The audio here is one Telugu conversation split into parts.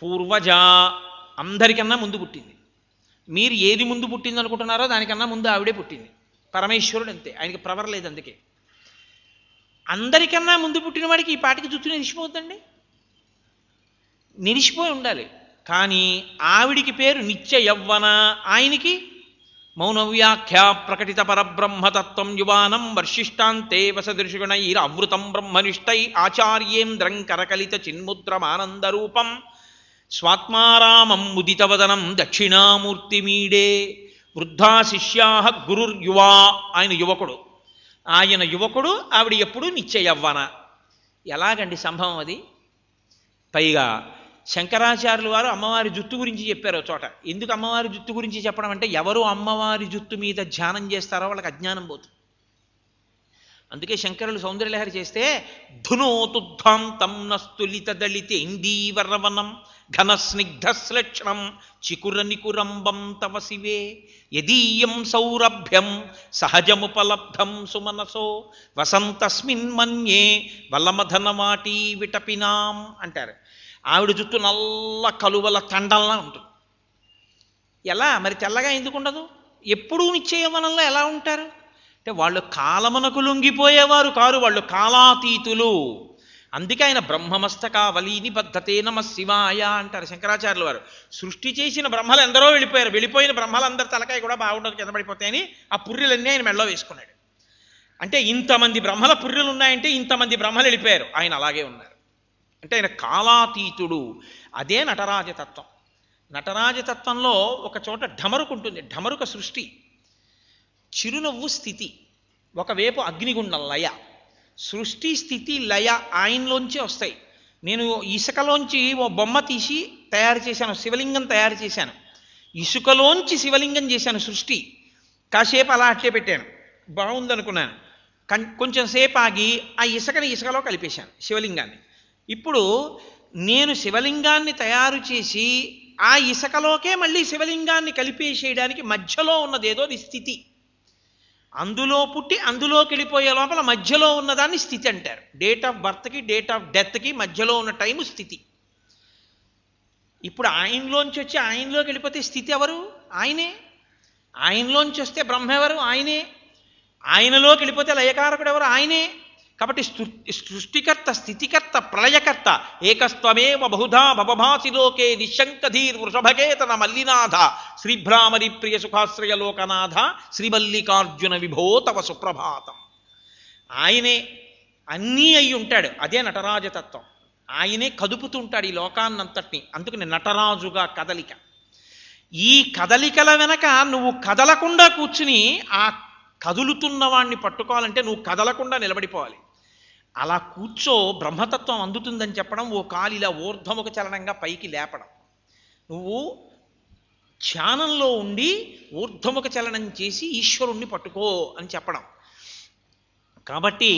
పూర్వజ అందరికన్నా ముందు పుట్టింది. మీరు ఏది ముందు పుట్టింది అనుకుంటున్నారో దానికన్నా ముందు ఆవిడే పుట్టింది. పరమేశ్వరుడు అంతే, ఆయనకి ప్రవర్ లేదు. అందుకే అందరికన్నా ముందు పుట్టిన వాడికి ఈ పాటికి జుట్టు నిలిచిపోతుందండి, నిలిచిపోయి ఉండాలి. కానీ ఆవిడికి పేరు నిత్య యవ్వన, ఆయనకి మౌనవ్యాఖ్యా ప్రకటిత పరబ్రహ్మతత్వం యువానం వర్షిష్టాంతే వసదృషుగణైరవృతం బ్రహ్మనిష్టై ఆచార్యేంద్రం కరకలిత చిన్ముద్రమానందరూపం స్వాత్మారామం ముదితవదనం దక్షిణామూర్తిమీడే. వృద్ధా శిష్యా గురుర్యువా, ఆయన యువకుడు. ఆయన యువకుడు, ఆవిడ ఎప్పుడు నిత్య యవ్వన. ఎలాగండి సంభవం అది? పైగా శంకరాచార్యులు వారు అమ్మవారి జుట్టు గురించి చెప్పారు చోట. ఎందుకు అమ్మవారి జుట్టు గురించి చెప్పడం అంటే, ఎవరు అమ్మవారి జుట్టు మీద ధ్యానం చేస్తారో వాళ్ళకి అజ్ఞానం పోతుంది. అందుకే శంకరులు సౌందర్యలహరి చేస్తే ధునోతుద్ధాంతం నస్తులిత దళిత ఇందీవరవనం ఘనస్నిగ్ధశ్లక్షణం చికుర నికురంబం తవ శివే యదీయం సౌరభ్యం సహజముపలబ్ధం సుమనసో వసంతస్మిన్ మన్యే వల్లమధనవాటీ విటపినాం అంటారు. ఆవిడ జుట్టు నల్ల కలువల తండంలా ఉంటుంది. ఎలా మరి తెల్లగా ఎందుకు ఉండదు? ఎప్పుడూ నిశ్చయవనంలో ఎలా ఉంటారు అంటే, వాళ్ళు కాలమునకు లొంగిపోయేవారు కారు, వాళ్ళు కాలాతీతులు. అందుకే ఆయన బ్రహ్మమస్తకావలి నిబద్ధతే నమ శివాయ అంటారు శంకరాచార్యుల వారు. సృష్టి చేసిన బ్రహ్మలు ఎందరో వెళ్ళిపోయారు, వెళ్ళిపోయిన బ్రహ్మలందరి తలకాయ కూడా బాగుండదు, కింద పడిపోతాయని ఆ పుర్రెలన్నీ ఆయన మెడలో వేసుకున్నాడు. అంటే ఇంతమంది బ్రహ్మల పుర్రెలు ఉన్నాయంటే ఇంతమంది బ్రహ్మలు వెళ్ళిపోయారు, ఆయన అలాగే ఉన్నారు. అంటే ఆయన కాలాతీతుడు. అదే నటరాజతత్వం. నటరాజతత్వంలో ఒక చోట ఢమరుకు ఉంటుంది. ఢమరుక సృష్టి, చిరునవ్వు స్థితి, ఒకవైపు అగ్నిగుండం లయ. సృష్టి స్థితి లయ ఆయనలోంచి వస్తాయి. నేను ఇసుకలోంచి ఓ బొమ్మ తీసి తయారు చేశాను, శివలింగం తయారు చేశాను. ఇసుకలోంచి శివలింగం చేశాను సృష్టి. కాసేపు అలా అట్లే పెట్టాను, బాగుందనుకున్నాను. కొంచెం సేపు ఆగి ఆ ఇసుకని ఇసుకలో కలిపేశాను శివలింగాన్ని. ఇప్పుడు నేను శివలింగాన్ని తయారు చేసి ఆ ఇసుకలోకే మళ్ళీ శివలింగాన్ని కలిపేసేయడానికి మధ్యలో ఉన్నదేదో అది స్థితి. అందులో పుట్టి అందులోకి వెళ్ళిపోయే లోపల మధ్యలో ఉన్నదాన్ని స్థితి అంటారు. డేట్ ఆఫ్ బర్త్కి డేట్ ఆఫ్ డెత్కి మధ్యలో ఉన్న టైము స్థితి. ఇప్పుడు ఆయనలోంచి వచ్చి ఆయనలోకి వెళ్ళిపోతే స్థితి ఎవరు? ఆయనే. ఆయనలోంచి వస్తే బ్రహ్మ ఎవరు? ఆయనే. ఆయనలోకి వెళ్ళిపోతే లయకారకుడు ఎవరు? ఆయనే. కాబట్టి సృష్టికర్త, స్థితికర్త, ప్రళయకర్త ఏకస్త్వమేవ బహుధా భవభాసి లోకే నిశంకధీర్ వృషభకేతన మల్లినాథ శ్రీభ్రామరి ప్రియ సుఖాశ్రయ లోకనాథ శ్రీమల్లికార్జున విభో తవ సుప్రభాతం. ఆయనే అన్నీ అయి ఉంటాడు. అదే నటరాజతత్వం. ఆయనే కదుపుతుంటాడు ఈ లోకాన్నంతటినీ. అందుకని నటరాజుగా కదలిక. ఈ కదలికల వెనక నువ్వు కదలకుండా కూర్చుని ఆ కదులుతున్న వాణ్ణి పట్టుకోవాలంటే నువ్వు కదలకుండా నిలబడిపోవాలి. అలా కూర్చో బ్రహ్మతత్వం అందుతుందని చెప్పడం, ఓ కాలిలా ఊర్ధ్వముఖ చలనంగా పైకి లేపడం. నువ్వు ధ్యానంలో ఉండి ఊర్ధ్వముఖ చలనం చేసి ఈశ్వరుణ్ణి పట్టుకో అని చెప్పడం. కాబట్టి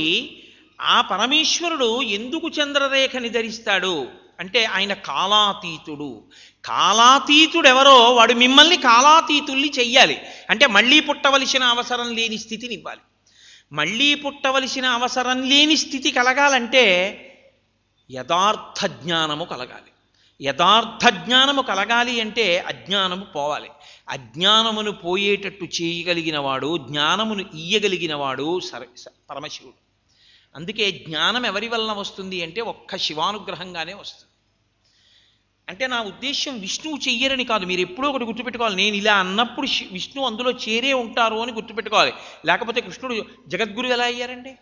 ఆ పరమేశ్వరుడు ఎందుకు చంద్రరేఖని ధరిస్తాడు అంటే, ఆయన కాలాతీతుడు. కాలాతీతుడెవరో వాడు మిమ్మల్ని కాలాతీతుల్ని చెయ్యాలి. అంటే మళ్ళీ పుట్టవలసిన అవసరం లేని స్థితిని ఇవ్వాలి. మళ్ళీ పుట్టవలసిన అవసరం లేని స్థితి కలగాలంటే యథార్థ జ్ఞానము కలగాలి. యథార్థ జ్ఞానము కలగాలి అంటే అజ్ఞానము పోవాలి. అజ్ఞానమును పోయేటట్టు చేయగలిగిన వాడు, జ్ఞానమును ఇయ్యగలిగిన వాడు పరమశివుడు. అందుకే జ్ఞానం ఎవరి వలన వస్తుంది అంటే ఒక్క శివానుగ్రహంగానే వస్తుంది. అంటే నా ఉద్దేశ్యం విష్ణువు చెయ్యరని కాదు. మీరు ఎప్పుడో ఒకటి గుర్తుపెట్టుకోవాలి. నేను ఇలా అన్నప్పుడు విష్ణువు అందులో చేరే ఉంటారు అని గుర్తుపెట్టుకోవాలి. లేకపోతే కృష్ణుడు జగద్గురు ఎలా అయ్యారండి?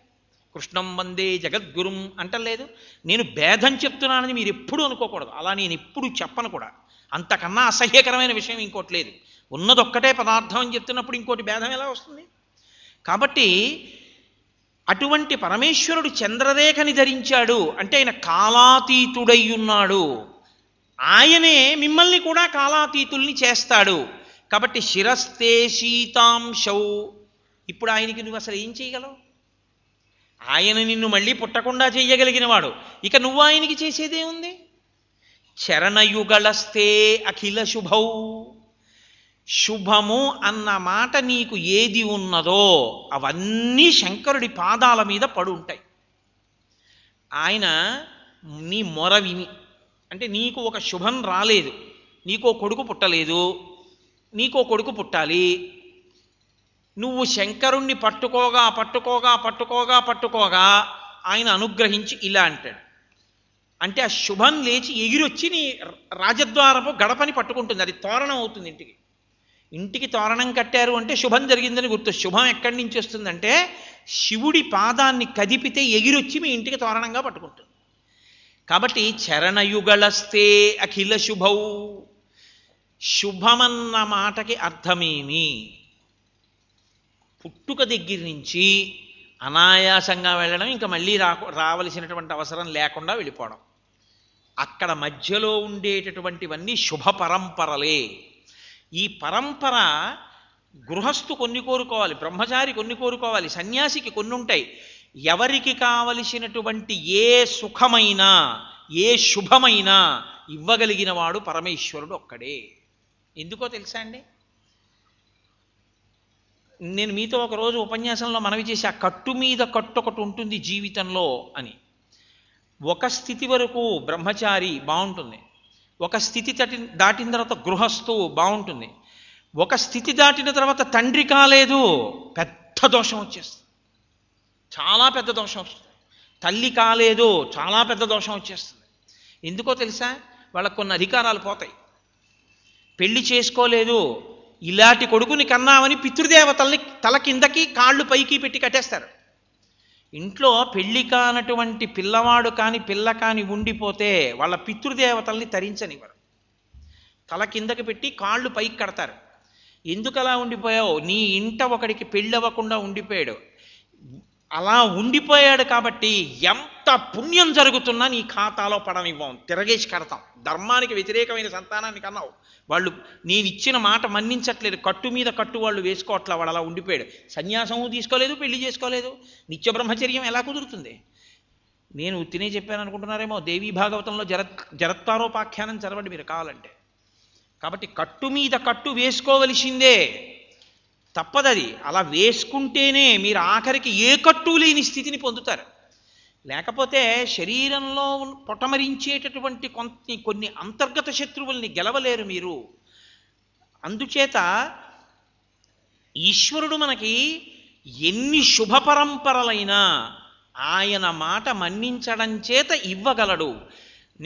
కృష్ణం వందే జగద్గురుం అంటలేదు. నేను భేదం చెప్తున్నానని మీరు ఎప్పుడు అనుకోకూడదు. అలా నేను ఎప్పుడు చెప్పను కూడా. అంతకన్నా అసహ్యకరమైన విషయం ఇంకోటి లేదు. ఉన్నదొక్కటే పదార్థం అని చెప్తున్నప్పుడు ఇంకోటి భేదం ఎలా వస్తుంది? కాబట్టి అటువంటి పరమేశ్వరుడు చంద్రరేఖని ధరించాడు అంటే ఆయన కాలాతీతుడై ఉన్నాడు. ఆయనే మిమ్మల్ని కూడా కాలాతీతుల్ని చేస్తాడు. కాబట్టి శిరస్తే శీతాంశౌ. ఇప్పుడు ఆయనకి నువ్వు అసలు ఏం చేయగలవు? ఆయన నిన్ను మళ్ళీ పుట్టకుండా చెయ్యగలిగిన వాడు. ఇక నువ్వు ఆయనకి చేసేదే ఉంది? చరణయుగళస్తే అఖిల శుభౌ. శుభము అన్న మాట నీకు ఏది ఉన్నదో అవన్నీ శంకరుడి పాదాల మీద పడి ఉంటాయి. ఆయన నీ మొర విని అంటే నీకు ఒక శుభం రాలేదు, నీకో కొడుకు పుట్టలేదు, నీకో కొడుకు పుట్టాలి, నువ్వు శంకరుణ్ణి పట్టుకోగా పట్టుకోగా పట్టుకోగా పట్టుకోగా ఆయన అనుగ్రహించి ఇలా అంటాడు. అంటే ఆ శుభం లేచి ఎగిరొచ్చి నీ రాజద్వారపు గడపని పట్టుకుంటుంది, అది తోరణం అవుతుంది. ఇంటికి తోరణం కట్టారు అంటే శుభం జరిగిందని గుర్తు. శుభం ఎక్కడి నుంచి వస్తుందంటే శివుడి పాదాన్ని కదిపితే ఎగిరొచ్చి మీ ఇంటికి తోరణంగా పట్టుకుంటుంది. కాబట్టి చరణయుగళస్తే అఖిల శుభౌ, శుభమన్న మాటకి అర్థమేమి? పుట్టుక దగ్గర నుంచి అనాయాసంగా వెళ్ళడం, ఇంకా మళ్ళీ రావలసినటువంటి అవసరం లేకుండా వెళ్ళిపోవడం. అక్కడ మధ్యలో ఉండేటటువంటివన్నీ శుభ పరంపరలే. ఈ పరంపర గృహస్థు కొన్ని కోరుకోవాలి, బ్రహ్మచారి కొన్ని కోరుకోవాలి, సన్యాసికి కొన్ని ఉంటాయి. ఎవరికి కావలసినటువంటి ఏ సుఖమైనా ఏ శుభమైనా ఇవ్వగలిగిన వాడు పరమేశ్వరుడు ఒక్కడే. ఎందుకో తెలుసా అండి? నేను మీతో ఒకరోజు ఉపన్యాసంలో మనవి చేసి, ఆ కట్టు మీద కట్టు ఒకటి ఉంటుంది జీవితంలో అని. ఒక స్థితి వరకు బ్రహ్మచారి బాగుంటుంది, ఒక స్థితి దాటిన తర్వాత గృహస్థు బాగుంటుంది, ఒక స్థితి దాటిన తర్వాత తండ్రి కాలేదు, పెద్ద దోషం వచ్చేస్తుంది, చాలా పెద్ద దోషం వస్తుంది. తల్లి కాలేదు, చాలా పెద్ద దోషం వచ్చేస్తుంది. ఎందుకో తెలుసా? వాళ్ళకు కొన్ని అధికారాలు పోతాయి. పెళ్లి చేసుకోలేదు, ఇలాంటి కొడుకుని కన్నామని పితృదేవతల్ని తల కిందకి కాళ్ళు పైకి పెట్టి కట్టేస్తారు. ఇంట్లో పెళ్లి కానటువంటి పిల్లవాడు కాని పిల్ల కాని ఉండిపోతే వాళ్ళ పితృదేవతల్ని తరించనివ్వరు, తల కిందకి పెట్టి కాళ్ళు పైకి కడతారు. ఎందుకు అలా ఉండిపోయావు? నీ ఇంట ఒకడికి పెళ్ళవ్వకుండా ఉండిపోయాడు, అలా ఉండిపోయాడు కాబట్టి ఎంత పుణ్యం జరుగుతున్నా నీ ఖాతాలో పడనివ్వం, తిరగేసి కడతాం. ధర్మానికి వ్యతిరేకమైన సంతానాన్ని కన్నావు, వాళ్ళు నేను ఇచ్చిన మాట మన్నించట్లేదు, కట్టు మీద కట్టు వాళ్ళు వేసుకోవట్లా, వాడు అలా ఉండిపోయాడు. సన్యాసము తీసుకోలేదు, పెళ్లి చేసుకోలేదు, నిత్య బ్రహ్మచర్యం ఎలా కుదురుతుంది? నేను తినే చెప్పాను అనుకుంటున్నారేమో, దేవీ భాగవతంలో జరత్వారోపాఖ్యానం చదవండి మీరు కావాలంటే. కాబట్టి కట్టు మీద కట్టు వేసుకోవలసిందే, తప్పదది. అలా వేసుకుంటేనే మీరు ఆఖరికి ఏ కట్టు లేని స్థితిని పొందుతారు. లేకపోతే శరీరంలో పొటమరించేటటువంటి కొన్ని అంతర్గత శత్రువుల్ని గెలవలేరు మీరు. అందుచేత ఈశ్వరుడు మనకి ఎన్ని శుభ పరంపరలైనా ఆయన మాట మన్నించడం చేత ఇవ్వగలడు.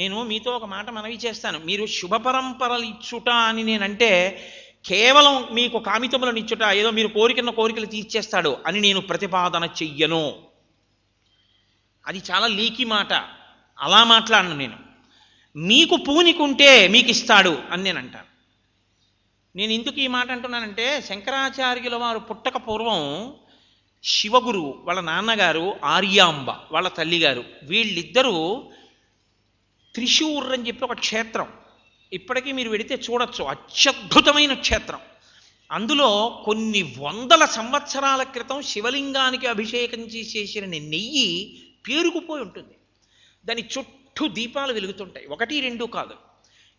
నేను మీతో ఒక మాట మనవి చేస్తాను. మీరు శుభ పరంపరలు ఇచ్చుట అని నేనంటే కేవలం మీకు కామితములను ఇచ్చుట, ఏదో మీరు కోరికలు తీర్చేస్తాడు అని నేను ప్రతిపాదన చెయ్యను. అది చాలా లీకి మాట, అలా మాట్లాడను నేను. మీకు పూనికుంటే మీకు ఇస్తాడు అని నేను అంటాను. నేను ఎందుకు ఈ మాట అంటున్నానంటే, శంకరాచార్యుల వారు పుట్టక పూర్వం శివగురువు వాళ్ళ నాన్నగారు, ఆర్యాంబ వాళ్ళ తల్లిగారు, వీళ్ళిద్దరూ త్రిశూర్ అని చెప్పి ఒక క్షేత్రం, ఇప్పటికీ మీరు వెడితే చూడొచ్చు, అత్యద్భుతమైన క్షేత్రం. అందులో కొన్ని వందల సంవత్సరాల క్రితం శివలింగానికి అభిషేకం చేసేసిన నెయ్యి పేరుకుపోయి ఉంటుంది. దాని చుట్టూ దీపాలు వెలుగుతుంటాయి, 1, 2 కాదు,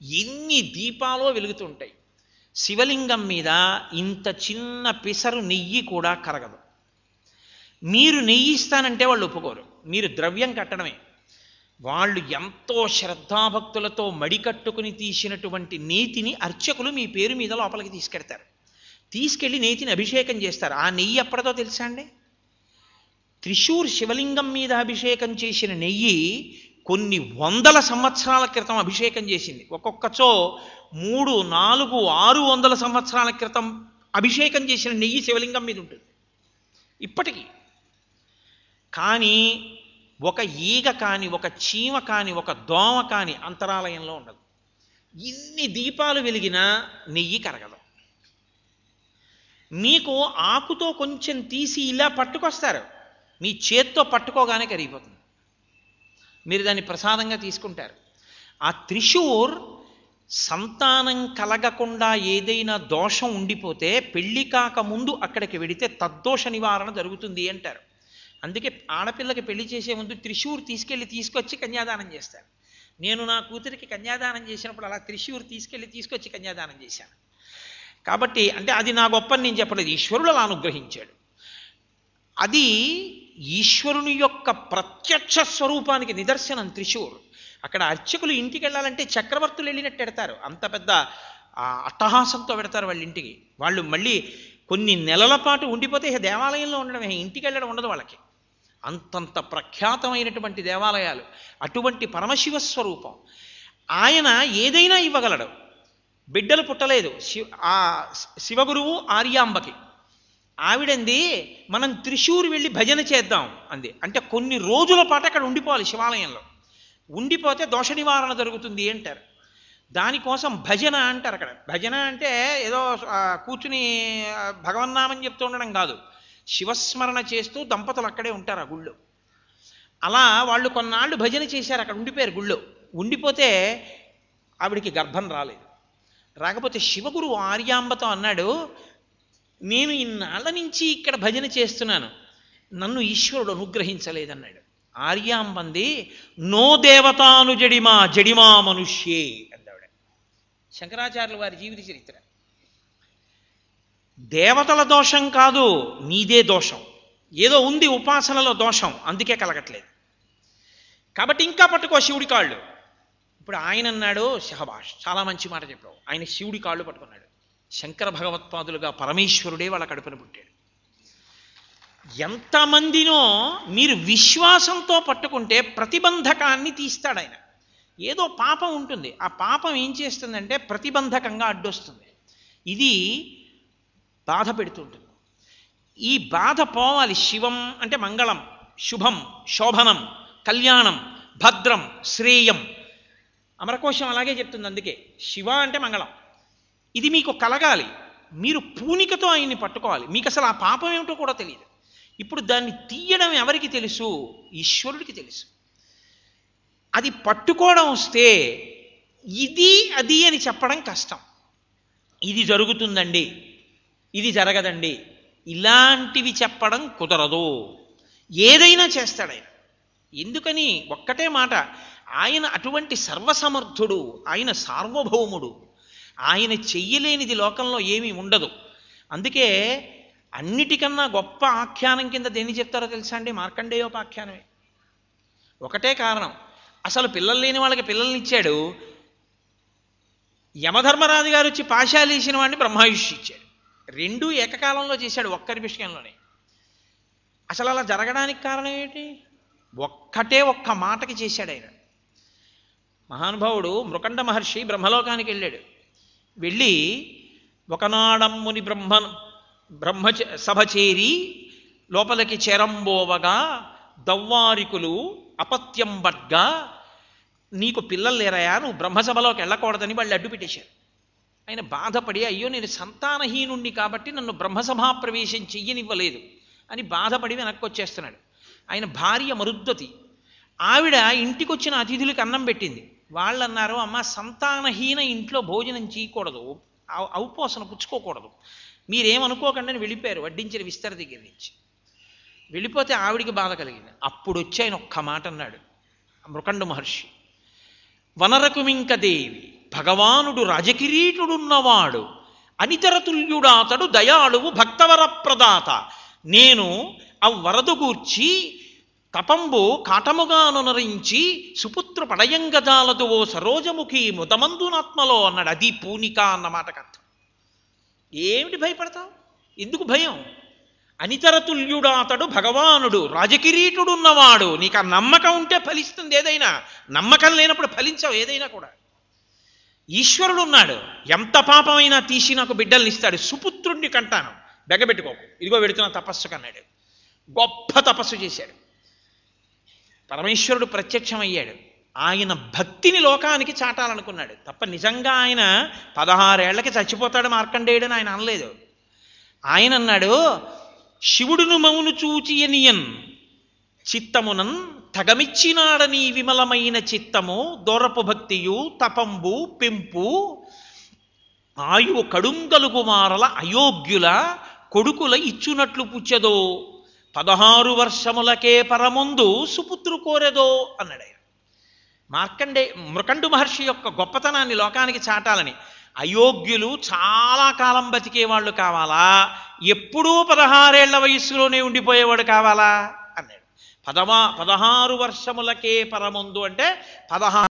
ఎన్ని దీపాలో వెలుగుతుంటాయి. శివలింగం మీద ఇంత చిన్న పిసరు నెయ్యి కూడా కరగదు. మీరు నెయ్యి ఇస్తానంటే వాళ్ళు ఒప్పుకోరు, మీరు ద్రవ్యం కట్టడమే. వాళ్ళు ఎంతో శ్రద్ధాభక్తులతో మడికట్టుకుని తీసినటువంటి నేతిని అర్చకులు మీ పేరు మీద లోపలికి తీసుకెడతారు, తీసుకెళ్ళి నేతిని అభిషేకం చేస్తారు. ఆ నెయ్యి ఎప్పటిదో తెలుసా అండి? త్రిశూర్ శివలింగం మీద అభిషేకం చేసిన నెయ్యి కొన్ని వందల సంవత్సరాల క్రితం అభిషేకం చేసింది. ఒక్కొక్కచో 3, 4, 600 సంవత్సరాల క్రితం అభిషేకం చేసిన నెయ్యి శివలింగం మీద ఉంటుంది ఇప్పటికీ. కానీ ఒక ఈగ కానీ, ఒక చీమ కానీ, ఒక దోమ కానీ అంతరాలయంలో ఉండదు. ఇన్ని దీపాలు వెలిగినా నెయ్యి కరగదు. మీకు ఆకుతో కొంచెం తీసి ఇలా పట్టుకొస్తారు, మీ చేత్తో పట్టుకోగానే కరిగిపోతుంది, మీరు దాన్ని ప్రసాదంగా తీసుకుంటారు. ఆ త్రిశూర్ సంతానం కలగకుండా ఏదైనా దోషం ఉండిపోతే పెళ్లి కాక ముందు అక్కడికి వెడితే తద్దోష నివారణ జరుగుతుంది అంటారు. అందుకే ఆడపిల్లకి పెళ్లి చేసే ముందు త్రిశూర్ తీసుకొచ్చి కన్యాదానం చేస్తారు. నేను నా కూతురికి కన్యాదానం చేసినప్పుడు అలా త్రిశూర్ తీసుకొచ్చి కన్యాదానం చేశాను. కాబట్టి అంటే అది నా గొప్పని నేను చెప్పలేదు, ఈశ్వరుడు అలా అనుగ్రహించాడు. అది ఈశ్వరుని యొక్క ప్రత్యక్ష స్వరూపానికి నిదర్శనం త్రిశూర్. అక్కడ అర్చకులు ఇంటికి వెళ్ళాలంటే చక్రవర్తులు వెళ్ళినట్టు పెడతారు, అంత పెద్ద అట్టహాసంతో పెడతారు వాళ్ళ ఇంటికి. వాళ్ళు మళ్ళీ కొన్ని నెలల పాటు ఉండిపోతే దేవాలయంలో ఉండడమే, ఇంటికి వెళ్ళడం ఉండదు వాళ్ళకి. అంతంత ప్రఖ్యాతమైనటువంటి దేవాలయాలు, అటువంటి పరమశివ స్వరూపం. ఆయన ఏదైనా ఇవ్వగలడు. బిడ్డలు పుట్టలేదు ఆ శివగురువు ఆర్యాంబకి. ఆవిడంది మనం త్రిశూర్ వెళ్ళి భజన చేద్దాం అంది. అంటే కొన్ని రోజుల పాటు అక్కడ ఉండిపోవాలి శివాలయంలో, ఉండిపోతే దోష నివారణ జరుగుతుంది అంటారు. దానికోసం భజన అంటారు. అక్కడ భజన అంటే ఏదో కూర్చుని భగవన్నామం చెప్తూ ఉండడం కాదు, శివస్మరణ చేస్తూ దంపతులు అక్కడే ఉంటారు ఆ గుళ్ళో. అలా వాళ్ళు కొన్నాళ్ళు భజన చేశారు, అక్కడ ఉండిపోయారు గుళ్ళో. ఉండిపోతే ఆవిడికి గర్భం రాలేదు. రాకపోతే శివగురు ఆర్యాంబతో అన్నాడు, నేను ఇన్నాళ్ళ నుంచి ఇక్కడ భజన చేస్తున్నాను, నన్ను ఈశ్వరుడు అనుగ్రహించలేదన్నాడు. ఆర్యాంబంది నో దేవతాను జడిమా జడిమా మనుష్యే అందావిడ. శంకరాచార్యుల వారి జీవిత చరిత్ర. దేవతల దోషం కాదు, నీదే దోషం. ఏదో ఉంది ఉపాసనలో దోషం, అందుకే కలగట్లేదు. కాబట్టి ఇంకా పట్టుకో శివుడి కాళ్ళు. ఇప్పుడు ఆయన అన్నాడు, షహబాష్, చాలా మంచి మాట చెప్పావు. ఆయన శివుడి కాళ్ళు పట్టుకున్నాడు. శంకర భగవత్పాదులుగా పరమేశ్వరుడే వాళ్ళ కడుపున పుట్టాడు. ఎంతమందినో మీరు విశ్వాసంతో పట్టుకుంటే ప్రతిబంధకాన్ని తీస్తాడు ఆయన. ఏదో పాపం ఉంటుంది, ఆ పాపం ఏం చేస్తుందంటే ప్రతిబంధకంగా అడ్డొస్తుంది, ఇది బాధ పెడుతుంటుంది. ఈ బాధ పోవాలి. శివం అంటే మంగళం, శుభం, శోభనం, కళ్యాణం, భద్రం, శ్రేయం. అమరకోశం అలాగే చెప్తుంది. అందుకే శివ అంటే మంగళం. ఇది మీకు కలగాలి, మీరు పూనికతో ఆయన్ని పట్టుకోవాలి. మీకు అసలు ఆ పాపం ఏమిటో కూడా తెలియదు. ఇప్పుడు దాన్ని తీయడం ఎవరికి తెలుసు? ఈశ్వరుడికి తెలుసు. అది పట్టుకోవడం వస్తే ఇది అది అని చెప్పడం కష్టం. ఇది జరుగుతుందండి, ఇది జరగదండి, ఇలాంటివి చెప్పడం కుదరదు. ఏదైనా చేస్తాడు ఆయన. ఎందుకని? ఒక్కటే మాట, ఆయన అటువంటి సర్వసమర్థుడు, ఆయన సార్వభౌముడు, ఆయన చెయ్యలేనిది లోకంలో ఏమీ ఉండదు. అందుకే అన్నిటికన్నా గొప్ప ఆఖ్యానం కింద దేన్ని చెప్తారో తెలుసా అండి? మార్కండేయోపాఖ్యానమే. ఒకటే కారణం, అసలు పిల్లలు లేని వాళ్ళకి పిల్లల్ని ఇచ్చాడు. యమధర్మరాజు గారు వచ్చి పాశాలు వేసిన వాడిని బ్రహ్మాయుష్ ఇచ్చాడు. రెండూ ఏకకాలంలో చేశాడు, ఒక్కరి విషయంలోనే. అసలు అలా జరగడానికి కారణం ఏంటి? ఒక్క మాటకి చేశాడు ఆయన. మహానుభావుడు మృకండ మహర్షి బ్రహ్మలోకానికి వెళ్ళాడు. వెళ్ళి ఒకనాడమ్ముని బ్రహ్మ సభ చేరి లోపలికి చెరంబోవగా దవ్వారికులు అపత్యం బడ్గా, నీకు పిల్లలు లేరయా, నువ్వు బ్రహ్మసభలోకి వెళ్ళకూడదని వాళ్ళు అడ్డు పెట్టేశారు. ఆయన బాధపడి, అయ్యో నేను సంతానహీనుణ్ణి కాబట్టి నన్ను బ్రహ్మసభా ప్రవేశం చెయ్యనివ్వలేదు అని బాధపడి వెనక్కి వచ్చేస్తున్నాడు. ఆయన భార్య మరుద్వతి, ఆవిడ ఇంటికి వచ్చిన అతిథులకు అన్నం పెట్టింది. వాళ్ళు అన్నారు, అమ్మ సంతానహీన ఇంట్లో భోజనం చేయకూడదు, ఔపోసన పుచ్చుకోకూడదు, మీరేమనుకోకండి అని వెళ్ళిపోయారు వడ్డించిన విస్తర దగ్గర నుంచి. వెళ్ళిపోతే ఆవిడికి బాధ కలిగింది. అప్పుడు వచ్చి ఆయన ఒక్క మాట అన్నాడు మృకండు మహర్షి, వనరకుమింకదేవి భగవానుడు రాజకిరీటుడున్నవాడు, అనితరతుల్యుడాతడు దయాళువు భక్తవర ప్రదాత, నేను ఆ వరదు గూర్చి తపంబు కాటముగానునరించి సుపుత్ర పడయంగజాలదు ఓ సరోజముఖి ముదమందునాత్మలో అన్నాడు. అది పూనిక అన్న మాటకు అర్థం. ఏమిటి భయపడతావు? ఎందుకు భయం? అనితరతుల్యుడాతడు భగవానుడు రాజకిరీటుడున్నవాడు. నీకు ఆ నమ్మకం ఉంటే ఫలిస్తుంది ఏదైనా, నమ్మకం లేనప్పుడు ఫలించవు ఏదైనా కూడా. ఈశ్వరుడు ఉన్నాడు, ఎంత పాపమైనా తీసి నాకు బిడ్డల్ని ఇస్తాడు, సుపుత్రుణ్ణి కంటాను, బెగబెట్టుకోకు, ఇదిగో పెడుతున్న తపస్సు కన్నాడు. గొప్ప తపస్సు చేశాడు. పరమేశ్వరుడు ప్రత్యక్షమయ్యాడు. ఆయన భక్తిని లోకానికి చాటాలనుకున్నాడు తప్ప నిజంగా ఆయన 16 ఏళ్లకి చచ్చిపోతాడు మార్కండేయుడని ఆయన అనలేదు. ఆయన అన్నాడు, శివుడును మౌను చూచియనియన్ చిత్తమునన్ తగమిచ్చినాడని విమలమైన చిత్తము దూరపు భక్తియు తపంబు పెంపు ఆయువు కడుంగలుగు మారల అయోగ్యుల కొడుకుల ఇచ్చునట్లు పుచ్చదో 16 వర్షములకే పరముందు సుపుత్రు కోరెదో అన్నాడు ఆయన. మృకండు మహర్షి యొక్క గొప్పతనాన్ని లోకానికి చాటాలని. అయోగ్యులు చాలా కాలం బతికే వాళ్ళు కావాలా, ఎప్పుడూ 16 ఏళ్ల వయస్సులోనే ఉండిపోయేవాడు కావాలా అన్నాడు. 16 వర్షములకే పరముందు అంటే 16